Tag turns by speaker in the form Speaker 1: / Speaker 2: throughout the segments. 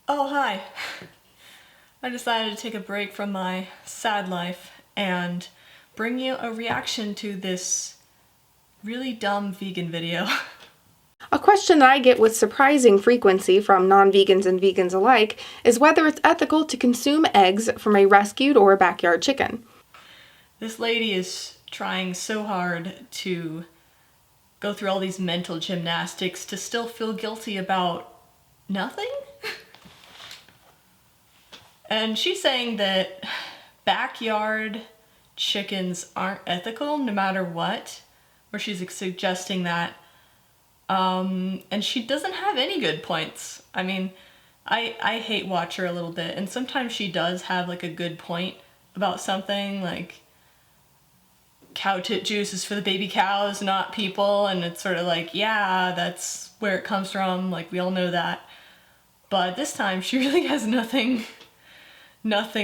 Speaker 1: Oh, hi. I decided to take a break from my sad life and bring you a reaction to this really dumb vegan video.
Speaker 2: A question that I get with surprising frequency from non-vegans and vegans alike is whether it's ethical to consume eggs from a rescued or a backyard chicken.
Speaker 1: This lady is trying so hard to go through all these mental gymnastics to still feel guilty about nothing? And she's saying that backyard chickens aren't ethical no matter what, or she's suggesting that. And she doesn't have any good points. I mean, I hate watch her a little bit, and sometimes she does have like a good point about something, like cow tit juice is for the baby cows, not people, and it's sort of like, yeah, that's where it comes from, like we all know that. But this time she really has nothing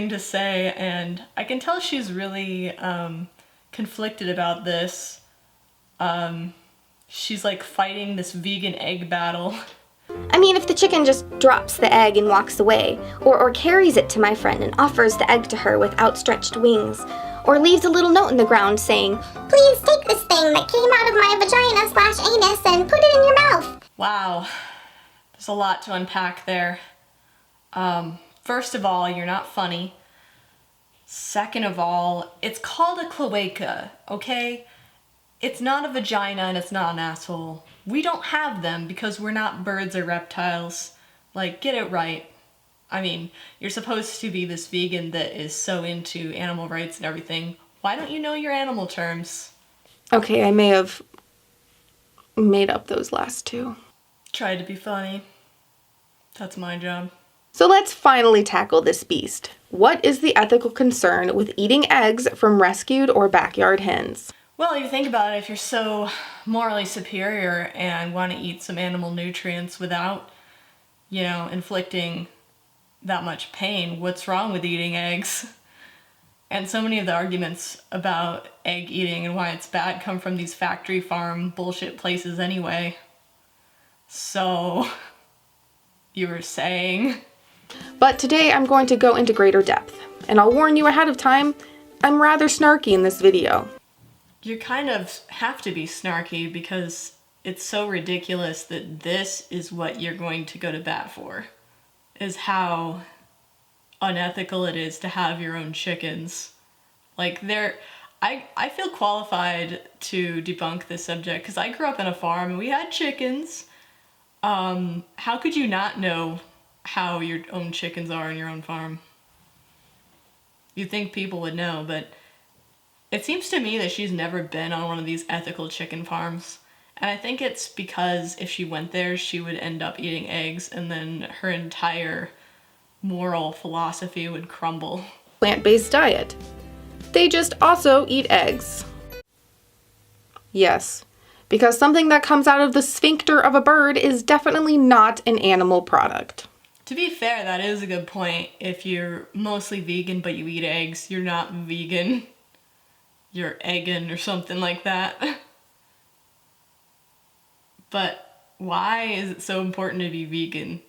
Speaker 1: to say, and I can tell she's really conflicted about this. She's like fighting this vegan egg battle.
Speaker 3: I mean, if the chicken just drops the egg and walks away, or carries it to my friend and offers the egg to her with outstretched wings, or leaves a little note in the ground saying, "Please take this thing that came out of my vagina/anus and put it in your mouth."
Speaker 1: Wow, there's a lot to unpack there. First of all, you're not funny. Second of all, it's called a cloaca, okay? It's not a vagina and it's not an asshole. We don't have them because we're not birds or reptiles. Like, get it right. I mean, you're supposed to be this vegan that is so into animal rights and everything. Why don't you know your animal terms?
Speaker 2: Okay, I may have made up those last two.
Speaker 1: Tried to be funny. That's my job.
Speaker 2: So let's finally tackle this beast. What is the ethical concern with eating eggs from rescued or backyard hens?
Speaker 1: Well, you think about it, if you're so morally superior and want to eat some animal nutrients without, inflicting that much pain, what's wrong with eating eggs? And so many of the arguments about egg eating and why it's bad come from these factory farm bullshit places anyway. So, you were saying?
Speaker 2: But today I'm going to go into greater depth, and I'll warn you ahead of time, I'm rather snarky in this video.
Speaker 1: You kind of have to be snarky because it's so ridiculous that this is what you're going to go to bat for, is how unethical it is to have your own chickens. Like, I feel qualified to debunk this subject because I grew up in a farm and we had chickens. How could you not know how your own chickens are in your own farm? You'd think people would know, but it seems to me that she's never been on one of these ethical chicken farms. And I think it's because if she went there, she would end up eating eggs and then her entire moral philosophy would crumble.
Speaker 2: Plant-based diet. They just also eat eggs. Yes, because something that comes out of the sphincter of a bird is definitely not an animal product.
Speaker 1: To be fair, that is a good point. If you're mostly vegan but you eat eggs, you're not vegan. You're egging or something like that. But why is it so important to be vegan?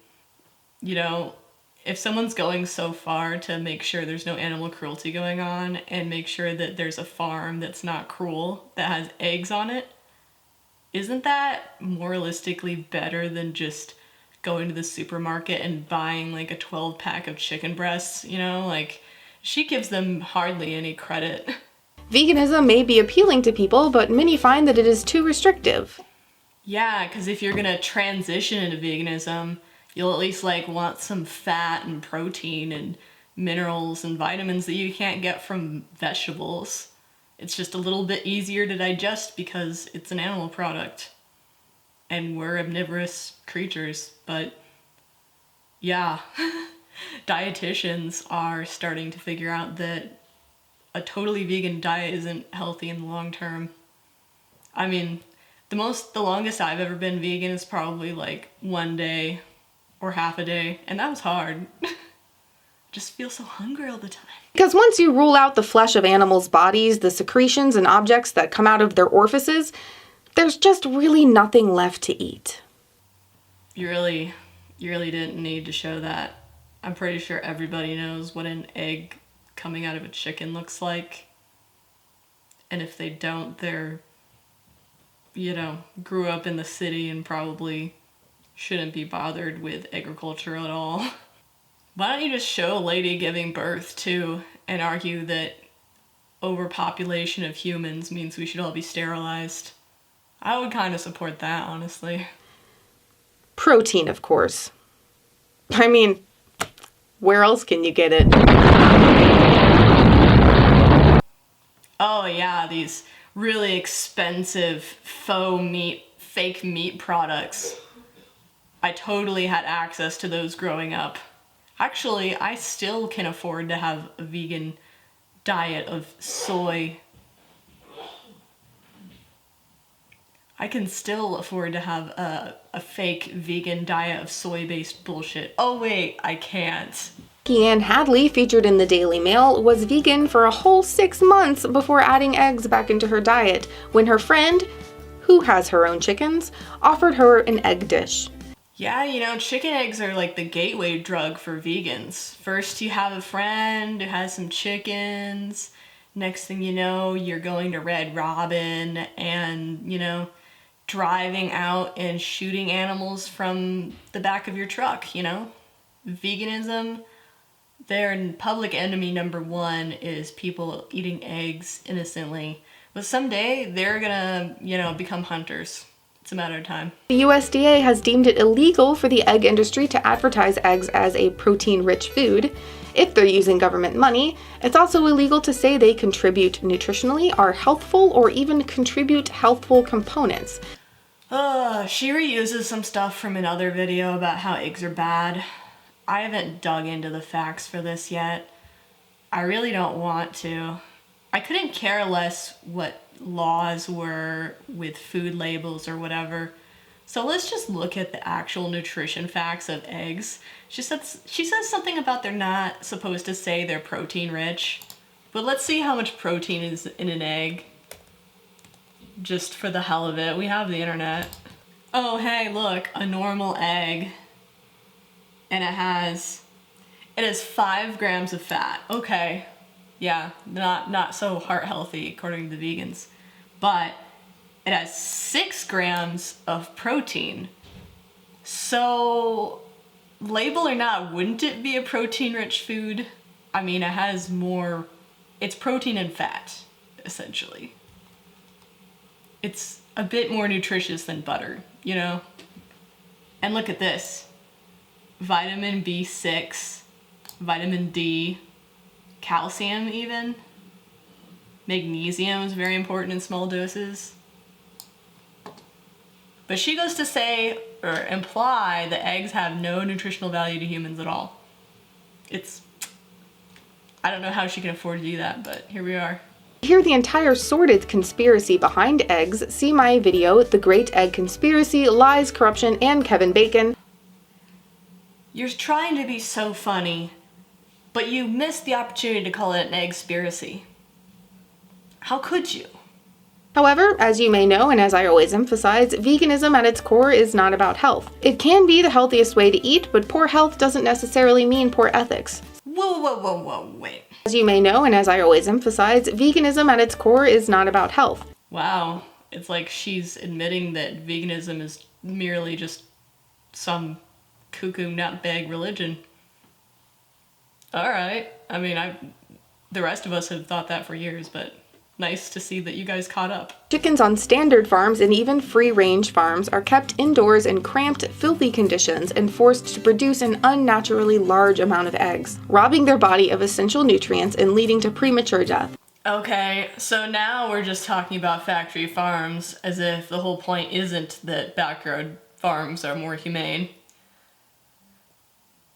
Speaker 1: If someone's going so far to make sure there's no animal cruelty going on and make sure that there's a farm that's not cruel, that has eggs on it, isn't that moralistically better than just going to the supermarket and buying like a 12-pack of chicken breasts? She gives them hardly any credit.
Speaker 2: Veganism may be appealing to people, but many find that it is too restrictive.
Speaker 1: Yeah, because if you're gonna transition into veganism, you'll at least want some fat and protein and minerals and vitamins that you can't get from vegetables. It's just a little bit easier to digest because it's an animal product. And we're omnivorous creatures, but yeah, dietitians are starting to figure out that a totally vegan diet isn't healthy in the long term. I mean, the longest I've ever been vegan is probably like 1 day or half a day, and that was hard. Just feel so hungry all the time.
Speaker 2: Because once you rule out the flesh of animals' bodies, the secretions and objects that come out of their orifices, there's just really nothing left to eat.
Speaker 1: You really didn't need to show that. I'm pretty sure everybody knows what an egg coming out of a chicken looks like. And if they don't, they're, grew up in the city and probably shouldn't be bothered with agriculture at all. Why don't you just show a lady giving birth too and argue that overpopulation of humans means we should all be sterilized? I would kind of support that, honestly.
Speaker 2: Protein, of course. I mean, where else can you get it?
Speaker 1: Oh yeah, these really expensive fake meat products. I totally had access to those growing up. Actually, I still can afford to have a vegan diet of soy. I can still afford to have a fake vegan diet of soy-based bullshit. Oh wait, I can't.
Speaker 2: Anne Hadley, featured in the Daily Mail, was vegan for a whole 6 months before adding eggs back into her diet when her friend, who has her own chickens, offered her an egg dish.
Speaker 1: Yeah, chicken eggs are like the gateway drug for vegans. First you have a friend who has some chickens. Next thing you know, you're going to Red Robin and, driving out and shooting animals from the back of your truck, Veganism, their public enemy number one is people eating eggs innocently. But someday they're gonna, become hunters. It's a matter of time.
Speaker 2: The USDA has deemed it illegal for the egg industry to advertise eggs as a protein-rich food. If they're using government money, it's also illegal to say they contribute nutritionally, are healthful, or even contribute healthful components.
Speaker 1: She reuses some stuff from another video about how eggs are bad. I haven't dug into the facts for this yet. I really don't want to. I couldn't care less what laws were with food labels or whatever. So let's just look at the actual nutrition facts of eggs. She says something about they're not supposed to say they're protein rich. But let's see how much protein is in an egg. Just for the hell of it. We have the internet. Oh, hey, look, a normal egg. And it has 5 grams of fat. Okay. Yeah, not so heart healthy according to the vegans. But it has 6 grams of protein. So, label or not, wouldn't it be a protein-rich food? I mean, it's protein and fat, essentially. It's a bit more nutritious than butter, And look at this. Vitamin B6, vitamin D, calcium even. Magnesium is very important in small doses. But she goes to say or imply that eggs have no nutritional value to humans at all. I don't know how she can afford to do that, but here we are.
Speaker 2: To hear the entire sordid conspiracy behind eggs, see my video, The Great Egg Conspiracy, Lies, Corruption, and Kevin Bacon.
Speaker 1: You're trying to be so funny, but you missed the opportunity to call it an egg-spiracy. How could you?
Speaker 2: However, as you may know, and as I always emphasize, veganism at its core is not about health. It can be the healthiest way to eat, but poor health doesn't necessarily mean poor ethics.
Speaker 1: Whoa, wait.
Speaker 2: As you may know, and as I always emphasize, veganism at its core is not about health.
Speaker 1: Wow, it's like she's admitting that veganism is merely just some cuckoo nutbag religion. Alright, I mean, the rest of us have thought that for years, but nice to see that you guys caught up.
Speaker 2: Chickens on standard farms and even free-range farms are kept indoors in cramped, filthy conditions and forced to produce an unnaturally large amount of eggs, robbing their body of essential nutrients and leading to premature death.
Speaker 1: Okay, so now we're just talking about factory farms as if the whole point isn't that backyard farms are more humane.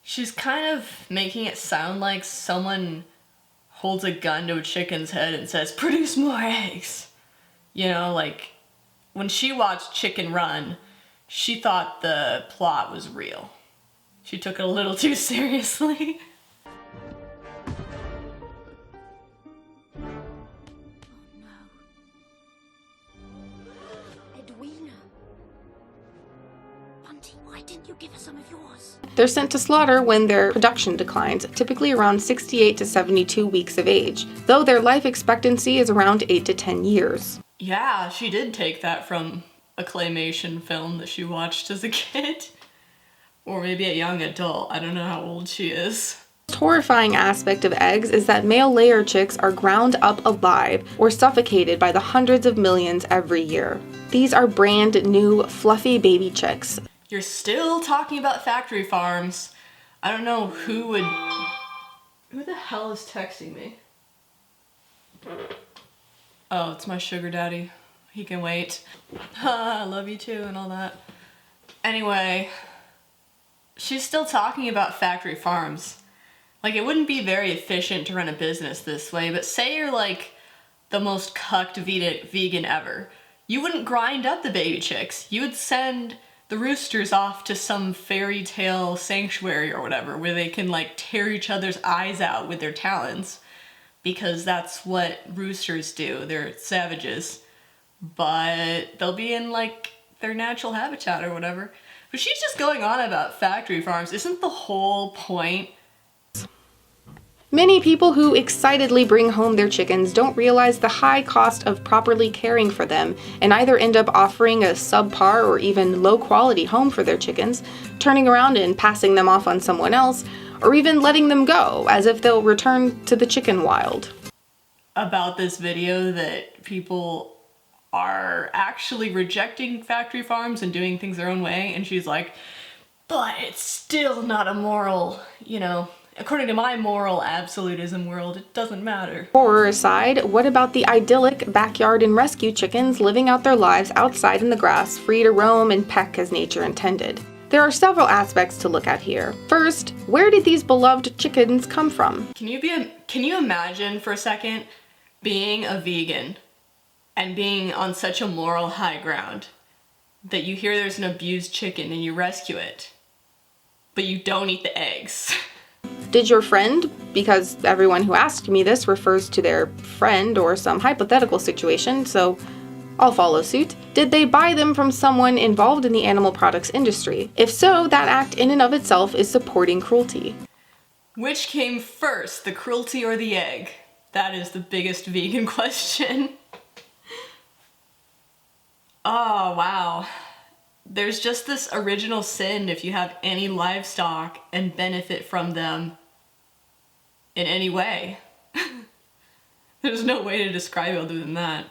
Speaker 1: She's kind of making it sound like someone holds a gun to a chicken's head and says, "Produce more eggs." Like when she watched Chicken Run, she thought the plot was real. She took it a little too seriously.
Speaker 4: Edwina. Bunty, why didn't you give us some of yours.
Speaker 2: They're sent to slaughter when their production declines, typically around 68 to 72 weeks of age, though their life expectancy is around 8 to 10 years.
Speaker 1: Yeah, she did take that from a claymation film that she watched as a kid. Or maybe a young adult. I don't know how old she is.
Speaker 2: The most horrifying aspect of eggs is that male layer chicks are ground up alive or suffocated by the hundreds of millions every year. These are brand new, fluffy baby chicks.
Speaker 1: You're still talking about factory farms. I don't know who the hell is texting me? Oh, it's my sugar daddy. He can wait. I love you too and all that. Anyway, she's still talking about factory farms. Like, it wouldn't be very efficient to run a business this way, but say you're like the most cucked vegan ever. You wouldn't grind up the baby chicks. You would send the roosters off to some fairy tale sanctuary or whatever, where they can like tear each other's eyes out with their talons. Because that's what roosters do. They're savages. But they'll be in like their natural habitat or whatever. But she's just going on about factory farms. Isn't the whole point?
Speaker 2: Many people who excitedly bring home their chickens don't realize the high cost of properly caring for them and either end up offering a subpar or even low quality home for their chickens, turning around and passing them off on someone else, or even letting them go as if they'll return to the chicken wild.
Speaker 1: About this video that people are actually rejecting factory farms and doing things their own way, and she's like, but it's still not a moral, according to my moral absolutism world, it doesn't matter.
Speaker 2: Horror aside, what about the idyllic backyard and rescue chickens living out their lives outside in the grass, free to roam and peck as nature intended? There are several aspects to look at here. First, where did these beloved chickens come from?
Speaker 1: Can you imagine for a second being a vegan and being on such a moral high ground that you hear there's an abused chicken and you rescue it, but you don't eat the eggs?
Speaker 2: Did your friend, because everyone who asked me this refers to their friend or some hypothetical situation, so I'll follow suit. Did they buy them from someone involved in the animal products industry? If so, that act in and of itself is supporting cruelty.
Speaker 1: Which came first, the cruelty or the egg? That is the biggest vegan question. Oh, wow. There's just this original sin if you have any livestock and benefit from them in any way. There's no way to describe it other than that.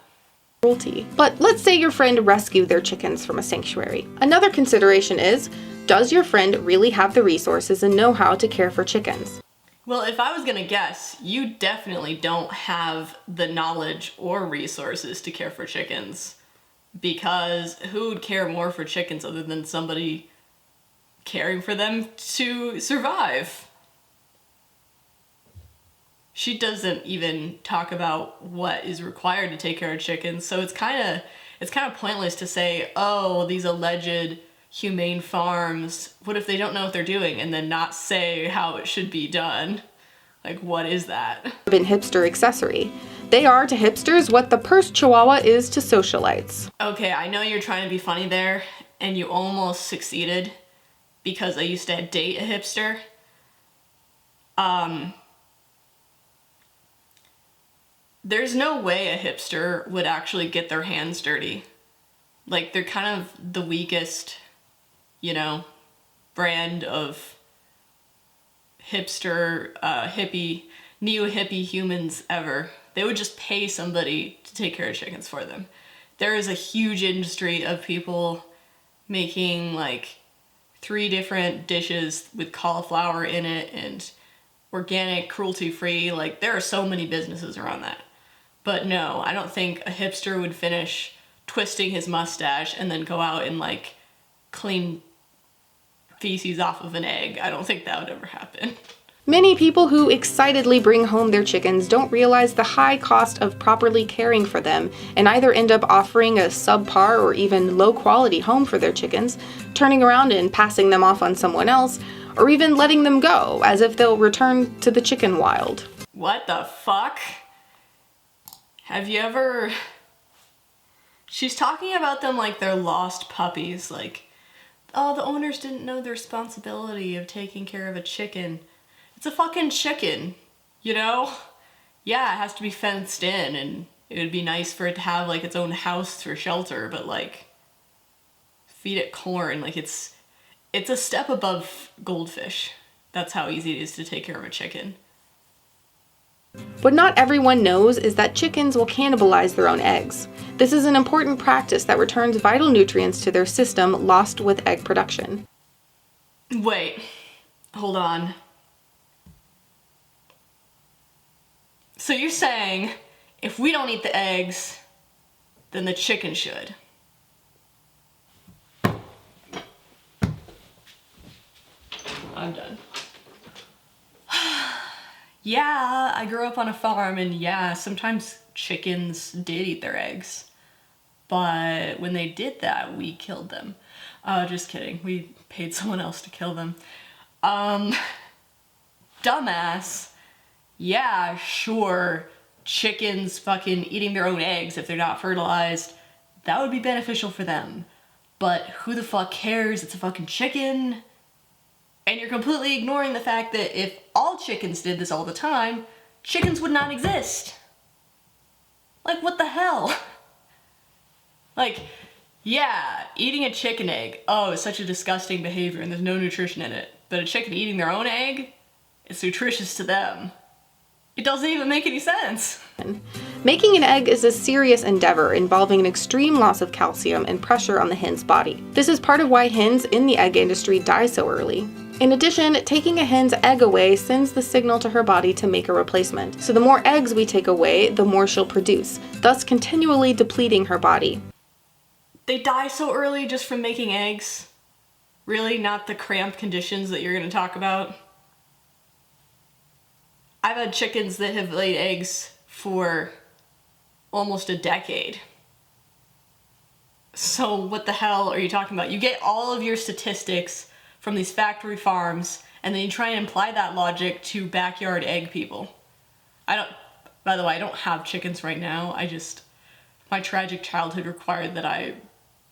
Speaker 2: Cruelty. But let's say your friend rescued their chickens from a sanctuary. Another consideration is, does your friend really have the resources and know-how to care for chickens?
Speaker 1: Well, if I was gonna guess, you definitely don't have the knowledge or resources to care for chickens. Because who would care more for chickens other than somebody caring for them to survive? She doesn't even talk about what is required to take care of chickens, so it's kind of pointless to say, oh, these alleged humane farms, what if they don't know what they're doing, and then not say how it should be done? Like, what is that?
Speaker 2: Urban hipster accessory. They are to hipsters what the pursed chihuahua is to socialites.
Speaker 1: Okay, I know you're trying to be funny there, and you almost succeeded, because I used to date a hipster. There's no way a hipster would actually get their hands dirty. Like, they're kind of the weakest, brand of hipster, neo-hippie humans ever. They would just pay somebody to take care of chickens for them. There is a huge industry of people making like 3 different dishes with cauliflower in it and organic, cruelty-free. Like, there are so many businesses around that. But no, I don't think a hipster would finish twisting his mustache and then go out and like clean feces off of an egg. I don't think that would ever happen.
Speaker 2: Many people who excitedly bring home their chickens don't realize the high cost of properly caring for them and either end up offering a subpar or even low quality home for their chickens, turning around and passing them off on someone else, or even letting them go as if they'll return to the chicken wild.
Speaker 1: What the fuck? Have you ever... She's talking about them like they're lost puppies, like, oh, the owners didn't know the responsibility of taking care of a chicken. It's a fucking chicken, you know? Yeah, it has to be fenced in, and it would be nice for it to have, like, its own house for shelter, but, like, feed it corn. Like, it's a step above goldfish. That's how easy it is to take care of a chicken.
Speaker 2: What not everyone knows is that chickens will cannibalize their own eggs. This is an important practice that returns vital nutrients to their system lost with egg production.
Speaker 1: Wait, hold on. So you're saying if we don't eat the eggs, then the chicken should? I'm done. Yeah, I grew up on a farm, and yeah, sometimes chickens did eat their eggs. But when they did that, we killed them. Just kidding. We paid someone else to kill them. Dumbass. Yeah, sure. Chickens fucking eating their own eggs if they're not fertilized. That would be beneficial for them. But who the fuck cares? It's a fucking chicken. And you're completely ignoring the fact that if all chickens did this all the time, chickens would not exist. Like, what the hell? Like, yeah, eating a chicken egg, oh, it's such a disgusting behavior and there's no nutrition in it. But a chicken eating their own egg, it's nutritious to them. It doesn't even make any sense.
Speaker 2: Making an egg is a serious endeavor involving an extreme loss of calcium and pressure on the hen's body. This is part of why hens in the egg industry die so early. In addition, taking a hen's egg away sends the signal to her body to make a replacement. So the more eggs we take away, the more she'll produce, thus continually depleting her body.
Speaker 1: They die so early just from making eggs? Really? Not the cramped conditions that you're going to talk about? I've had chickens that have laid eggs for almost a decade. So what the hell are you talking about? You get all of your statistics from these factory farms, and then you try and apply that logic to backyard egg people. By the way, I don't have chickens right now. My tragic childhood required that I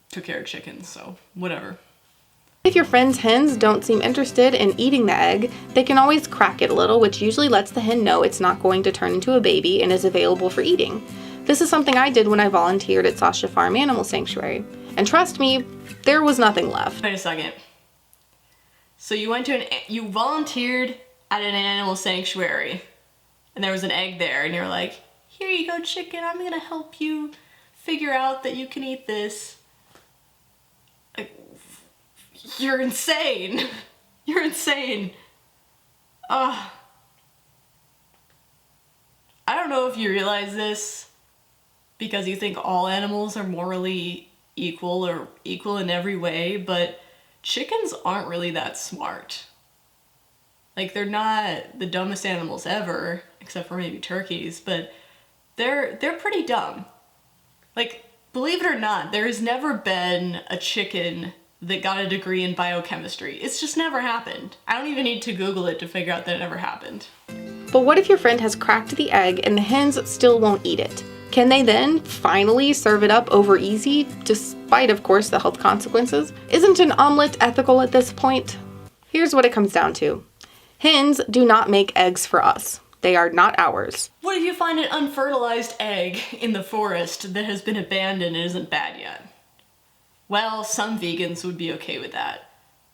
Speaker 1: took care of chickens, so whatever.
Speaker 2: If your friend's hens don't seem interested in eating the egg, they can always crack it a little, which usually lets the hen know it's not going to turn into a baby and is available for eating. This is something I did when I volunteered at Sasha Farm Animal Sanctuary. And trust me, there was nothing left.
Speaker 1: Wait a second. So you volunteered at an animal sanctuary, and there was an egg there, and you're like, here you go, chicken, I'm gonna help you figure out that you can eat this. You're insane. You're insane. I don't know if you realize this because you think all animals are morally equal or equal in every way, but chickens aren't really that smart. Like, they're not the dumbest animals ever, except for maybe turkeys, but they're pretty dumb. Like, believe it or not, there has never been a chicken that got a degree in biochemistry. It's just never happened. I don't even need to Google it to figure out that it never happened.
Speaker 2: But what if your friend has cracked the egg and the hens still won't eat it? Can they then finally serve it up over easy, despite, of course, the health consequences? Isn't an omelet ethical at this point? Here's what it comes down to. Hens do not make eggs for us. They are not ours.
Speaker 1: What if you find an unfertilized egg in the forest that has been abandoned and isn't bad yet? Well, some vegans would be okay with that.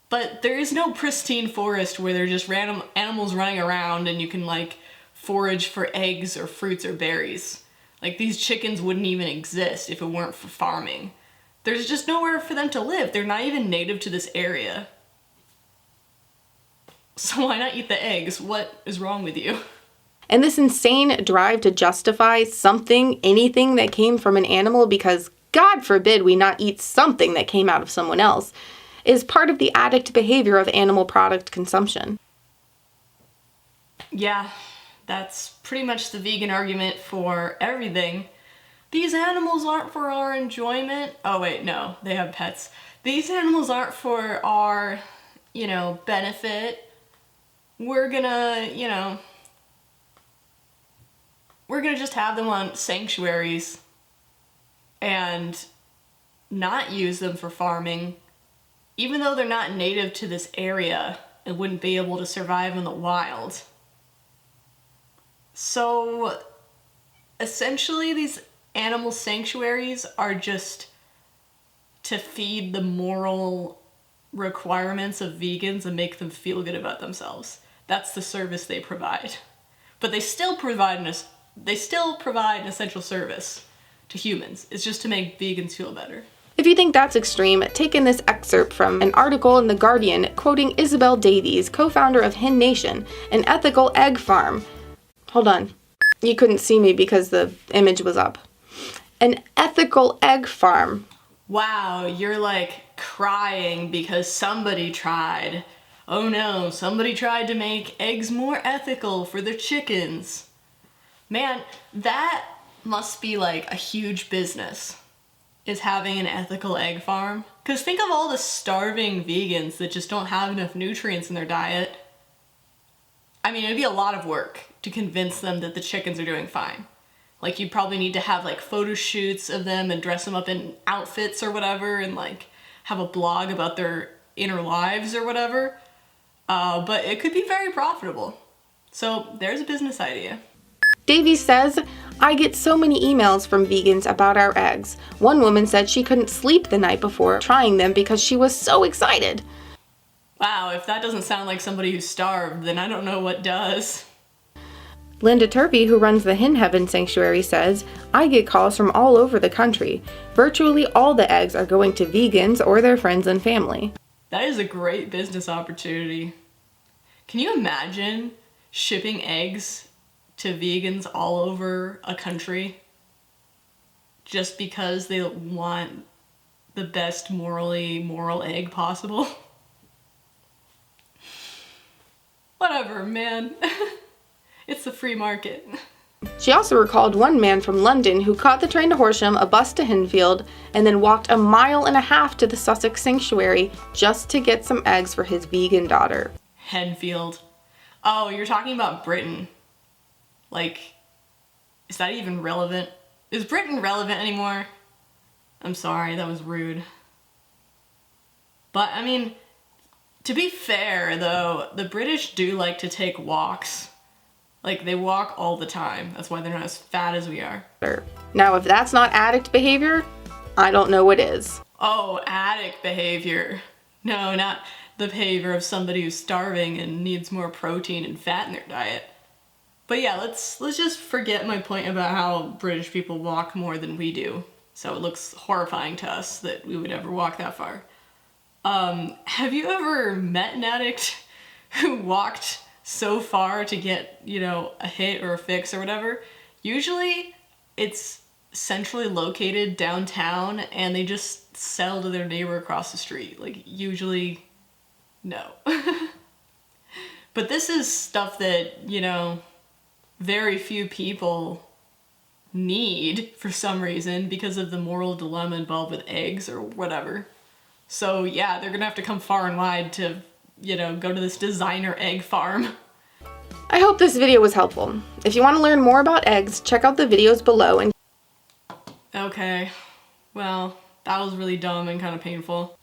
Speaker 1: But there is no pristine forest where there are just random animals running around and you can, like, forage for eggs or fruits or berries. Like, these chickens wouldn't even exist if it weren't for farming. There's just nowhere for them to live. They're not even native to this area. So why not eat the eggs? What is wrong with you?
Speaker 2: And this insane drive to justify anything that came from an animal because God forbid we not eat something that came out of someone else, is part of the addict behavior of animal product consumption.
Speaker 1: Yeah, that's pretty much the vegan argument for everything. These animals aren't for our enjoyment. Oh wait, no, they have pets. These animals aren't for our, benefit. We're gonna just have them on sanctuaries and not use them for farming even though they're not native to this area and wouldn't be able to survive in the wild. So essentially these animal sanctuaries are just to feed the moral requirements of vegans and make them feel good about themselves. That's the service they provide. But they still provide an essential service to humans. It's just to make vegans feel better.
Speaker 2: If you think that's extreme, take in this excerpt from an article in The Guardian quoting Isabel Davies, co-founder of Hen Nation, an ethical egg farm. Hold on. You couldn't see me because the image was up. An ethical egg farm.
Speaker 1: Wow, you're like crying because somebody tried. Oh no, somebody tried to make eggs more ethical for their chickens. Man, that must be like a huge business, is having an ethical egg farm. Because think of all the starving vegans that just don't have enough nutrients in their diet. I mean, it'd be a lot of work to convince them that the chickens are doing fine. Like, you'd probably need to have like photo shoots of them and dress them up in outfits or whatever and like have a blog about their inner lives or whatever. But it could be very profitable. So there's a business idea.
Speaker 2: Davies says, I get so many emails from vegans about our eggs. One woman said she couldn't sleep the night before trying them because she was so excited.
Speaker 1: Wow, if that doesn't sound like somebody who's starved, then I don't know what does.
Speaker 2: Linda Turvey, who runs the Hen Heaven Sanctuary, says, I get calls from all over the country. Virtually all the eggs are going to vegans or their friends and family.
Speaker 1: That is a great business opportunity. Can you imagine shipping eggs to vegans all over a country just because they want the best moral egg possible? Whatever, man. It's the free market.
Speaker 2: She also recalled one man from London who caught the train to Horsham, a bus to Henfield, and then walked 1.5 miles to the Sussex Sanctuary just to get some eggs for his vegan daughter.
Speaker 1: Henfield. Oh, you're talking about Britain. Like, is that even relevant? Is Britain relevant anymore? I'm sorry, that was rude. But, I mean, to be fair, though, the British do like to take walks. Like, they walk all the time. That's why they're not as fat as we are.
Speaker 2: Now, if that's not addict behavior, I don't know what is.
Speaker 1: Oh, addict behavior. No, not the behavior of somebody who's starving and needs more protein and fat in their diet. But yeah, let's just forget my point about how British people walk more than we do. So it looks horrifying to us that we would ever walk that far. Have you ever met an addict who walked so far to get, a hit or a fix or whatever? Usually it's centrally located downtown and they just sell to their neighbor across the street. Like, usually, no. But this is stuff that, very few people need for some reason because of the moral dilemma involved with eggs or whatever. So yeah, they're gonna have to come far and wide to, go to this designer egg farm.
Speaker 2: I hope this video was helpful. If you want to learn more about eggs, check out the videos below.
Speaker 1: Okay, well, that was really dumb and kind of painful.